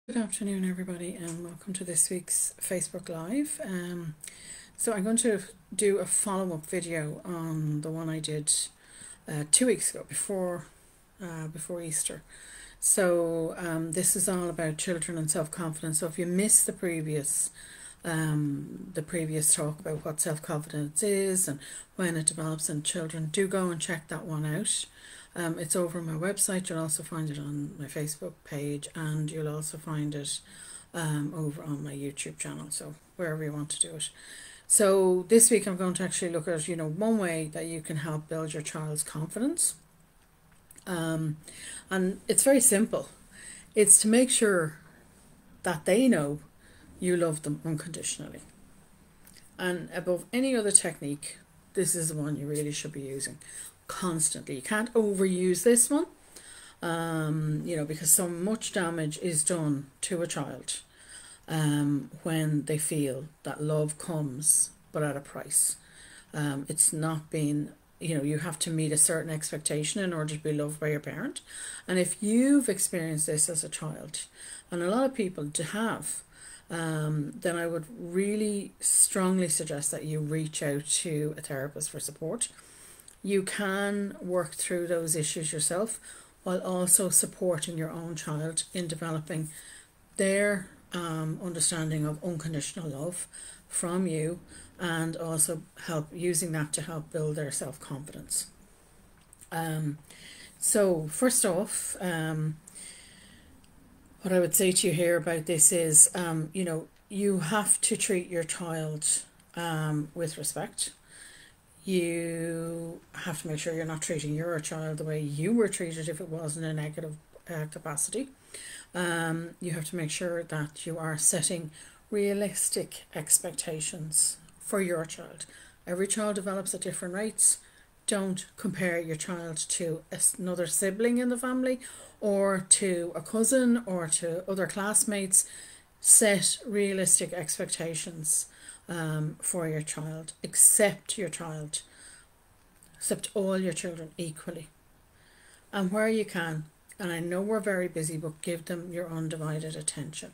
Good afternoon, everybody, and welcome to this week's Facebook Live. So I'm going to do a follow-up video on the one I did 2 weeks ago before Easter. So this is all about children and self-confidence. So if you missed the previous talk about what self-confidence is and when it develops in children, do go and check that one out. It's over on my website. You'll also find it on my Facebook page, and you'll also find it over on my YouTube channel, so wherever you want to do it. So this week I'm going to actually look at one way that you can help build your child's confidence, and it's very simple. It's to make sure that they know you love them unconditionally, and above any other technique, this is the one you really should be using constantly. You can't overuse this one, because so much damage is done to a child when they feel that love comes but at a price. It's not being, you have to meet a certain expectation in order to be loved by your parent. And if you've experienced this as a child, and a lot of people have, then I would really strongly suggest that you reach out to a therapist for support. You can work through those issues yourself while also supporting your own child in developing their understanding of unconditional love from you, and also using that to help build their self-confidence. So first off, what I would say to you here about this is, you have to treat your child with respect. You have to make sure you're not treating your child the way you were treated if it was in a negative capacity. You have to make sure that you are setting realistic expectations for your child. Every child develops at different rates. Don't compare your child to another sibling in the family, or to a cousin, or to other classmates. Set realistic expectations for your child. Accept all your children equally, and where you can, and I know we're very busy, but give them your undivided attention.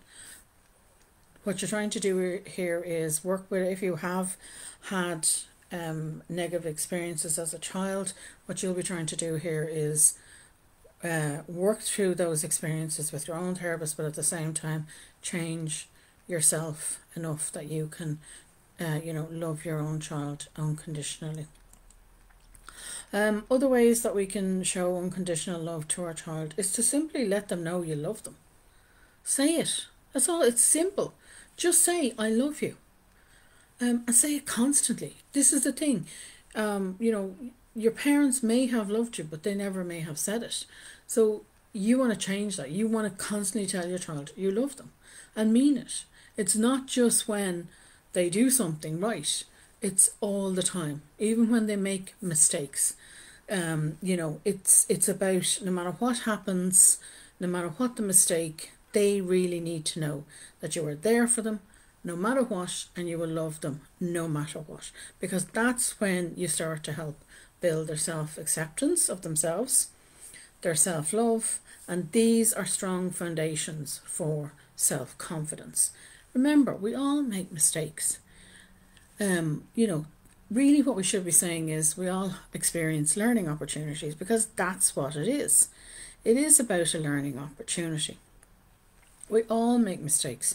What you're trying to do here is work with, if you have had negative experiences as a child, what you'll be trying to do here is work through those experiences with your own therapist, but at the same time change yourself enough that you can love your own child unconditionally. Other ways that we can show unconditional love to our child is to simply let them know you love them. Say it. That's all. It's simple. Just say, I love you. And say it constantly. This is the thing. Your parents may have loved you, but they never may have said it. So you want to change that. You want to constantly tell your child you love them and mean it. It's not just when they do something right. It's all the time, even when they make mistakes. It's about, no matter what happens, no matter what the mistake, they really need to know that you are there for them no matter what, and you will love them no matter what, because that's when you start to help build their self-acceptance of themselves, their self-love, and these are strong foundations for self-confidence. Remember, we all make mistakes. Really what we should be saying is we all experience learning opportunities, because that's what it is. It is about a learning opportunity. We all make mistakes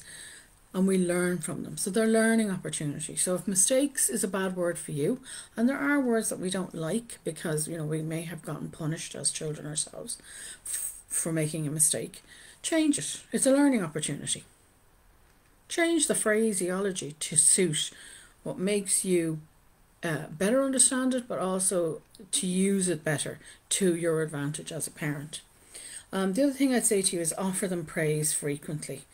and we learn from them. So they're learning opportunities. So if mistakes is a bad word for you, and there are words that we don't like because, we may have gotten punished as children ourselves for making a mistake, change it. It's a learning opportunity. Change the phraseology to suit what makes you better understand it, but also to use it better to your advantage as a parent. The other thing I'd say to you is offer them praise frequently.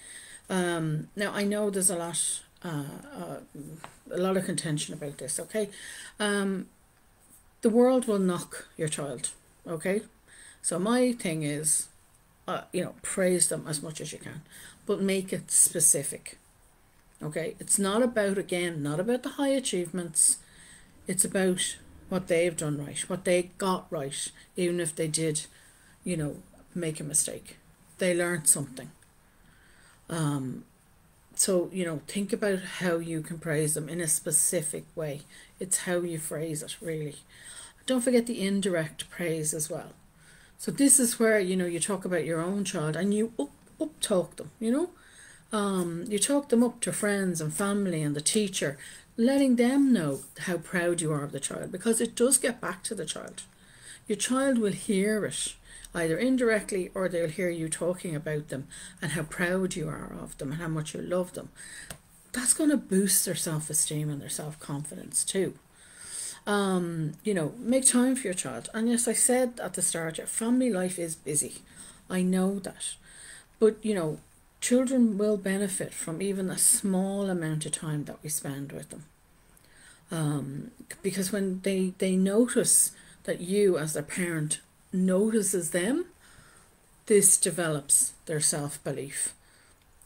Now I know there's a lot of contention about this. Okay, the world will knock your child. Okay, so my thing is, praise them as much as you can, but make it specific. Okay, it's not about the high achievements. It's about what they've done right, what they got right, even if they did, make a mistake. They learned something. So, think about how you can praise them in a specific way. It's how you phrase it, really. Don't forget the indirect praise as well. So this is where, you talk about your own child and you up talk them, you talk them up to friends and family and the teacher, letting them know how proud you are of the child, because it does get back to the child. Your child will hear it, either indirectly or they'll hear you talking about them and how proud you are of them and how much you love them. That's going to boost their self-esteem and their self-confidence too. Make time for your child. And yes, I said at the start, your family life is busy. I know that. But, children will benefit from even a small amount of time that we spend with them. Because when they notice that you as their parent notices them, this develops their self-belief.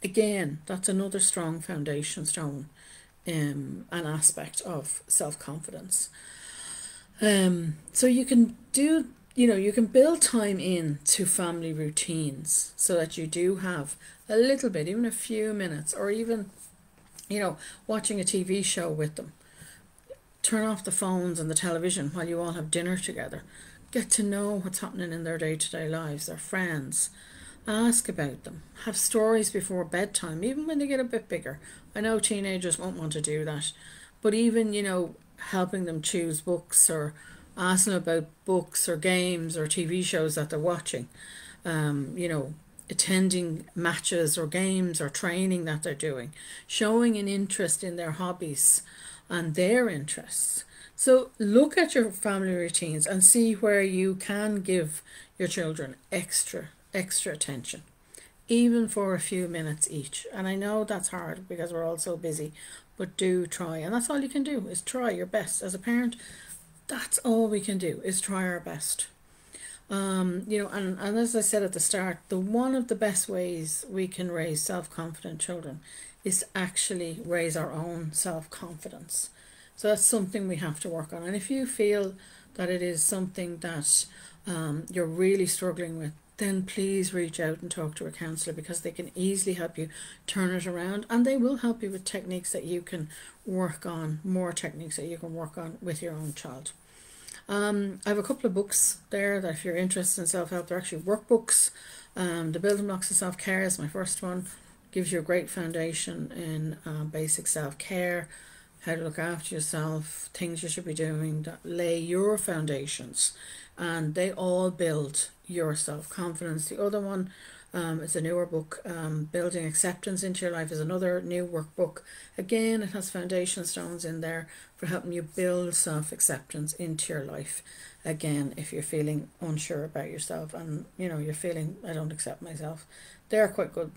Again, that's another strong foundation stone, an aspect of self-confidence. So you can you can build time into family routines so that you do have a little bit, even a few minutes, or even, watching a TV show with them. Turn off the phones and the television while you all have dinner together. Get to know what's happening in their day-to-day lives, their friends. Ask about them. Have stories before bedtime, even when they get a bit bigger. I know teenagers won't want to do that, but even, helping them choose books or asking about books or games or TV shows that they're watching, attending matches or games or training that they're doing, showing an interest in their hobbies and their interests. So look at your family routines and see where you can give your children extra attention, even for a few minutes each. And I know that's hard because we're all so busy, but do try. And that's all you can do, is try your best. As a parent, that's all we can do, is try our best. And as I said at the start, one of the best ways we can raise self-confident children is to actually raise our own self-confidence. So that's something we have to work on. And if you feel that it is something that you're really struggling with, then please reach out and talk to a counsellor, because they can easily help you turn it around, and they will help you with techniques that you can work on, more techniques that you can work on with your own child. I have a couple of books there that if you're interested in self-help, they're actually workbooks. The Building Blocks of Self-Care is my first one. Gives you a great foundation in basic self-care, how to look after yourself, things you should be doing that lay your foundations, and they all build your self-confidence. The other one is a newer book, Building Acceptance into Your Life, is another new workbook. Again, it has foundation stones in there for helping you build self-acceptance into your life. Again, if you're feeling unsure about yourself and you're feeling, I don't accept myself, they're quite good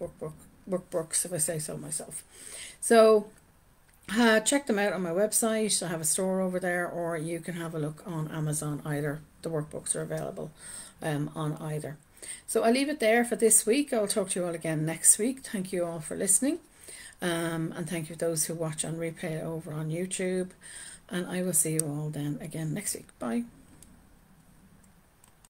workbooks, if I say so myself. So check them out on my website. I have a store over there, or you can have a look on Amazon. Either the workbooks are available on either. So I'll leave it there for this week. I'll talk to you all again next week. Thank you all for listening, and thank you to those who watch on replay over on YouTube, and I will see you all then again next week. Bye.